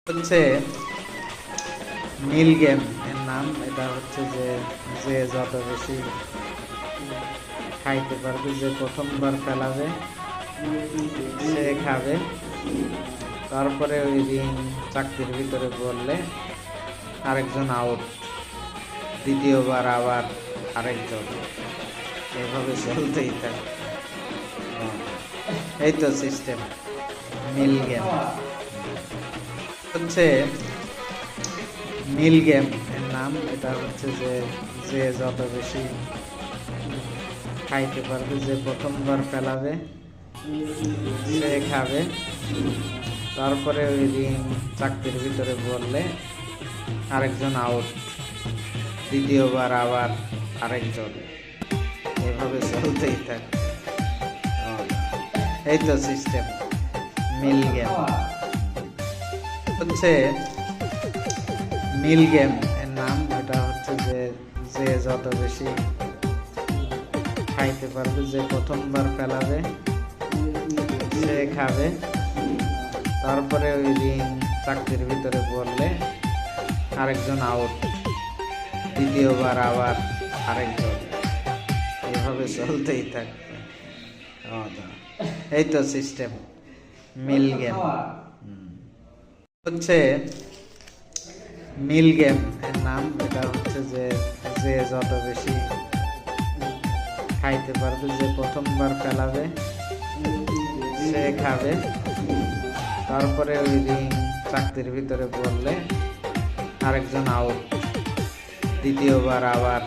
হচ্ছে মিল গেম এর নাম। এটা হচ্ছে যে যে যত বেশি খাইতে পারবে, যে প্রথমবার ফেলাবে সে খাবে। তারপরে ওই রিং চাকতির ভিতরে পড়লে আরেকজন আউট, দ্বিতীয়বার আবার আরেকজন, এভাবে চলতেই থাকে। এই তো সিস্টেম মিল গেম। হচ্ছে মিল গেম এর নাম। এটা হচ্ছে যে যে যত বেশি খাইতে পারবে, যে প্রথমবার ফেলাবে সে খাবে। তারপরে ওই রিং চাকতির ভিতরে পড়লে আরেকজন আউট, দ্বিতীয়বার আবার আরেকজন, এভাবে চলতেই থাকে। এই তো সিস্টেম মিল গেম। হচ্ছে মিল গেম এর নাম। এটা হচ্ছে যে যে যত বেশি খাইতে পারবে, যে প্রথমবার ফেলাবে সে খাবে। তারপরে ওই রিং চাকতির ভিতরে পড়লে আরেকজন আউট, দ্বিতীয়বার আবার আরেকজন, এভাবে চলতেই থাকবে। এই তো সিস্টেম মিল গেম। হচ্ছে মিল গেম এর নাম। এটা হচ্ছে যে যে যত বেশি খাইতে পারবে, যে প্রথমবার ফেলাবে সে খাবে। তারপরে ওই রিং চাকতির ভিতরে পড়লে আরেকজন আউট, দ্বিতীয়বার আবার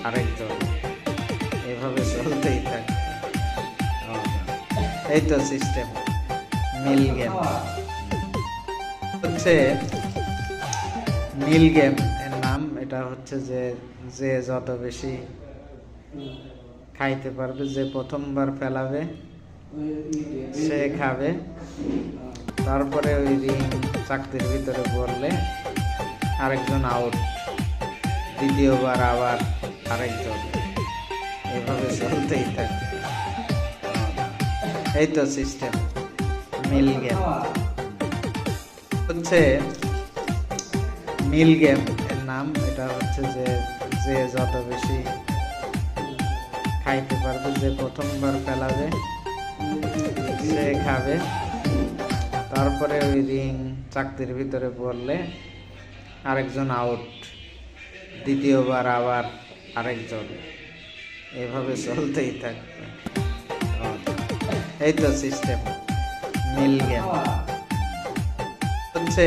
আরেকজন, এভাবে চলতেই থাকে। এই তো সিস্টেম মিল গেম। হচ্ছে মিল গেম এর নাম। এটা হচ্ছে যে যে যত বেশি খাইতে পারবে, যে প্রথমবার ফেলাবে সে খাবে। তারপরে ওই রিং চাকতির ভিতরে পড়লে আরেকজন আউট, দ্বিতীয়বার আবার আরেকজন, এভাবে চলতেই থাকে। এই তো সিস্টেম মিল গেম। হচ্ছে মিল গেম এর নাম। এটা হচ্ছে যে যে যত বেশি খাইতে পারবে, যে প্রথমবার ফেলাবে সে খাবে। তারপরে ওই রিং চাকতির ভিতরে পড়লে আরেকজন আউট, দ্বিতীয়বার আবার আরেকজন, এভাবে চলতেই থাকবে। এই তো সিস্টেম মিল গেম। হচ্ছে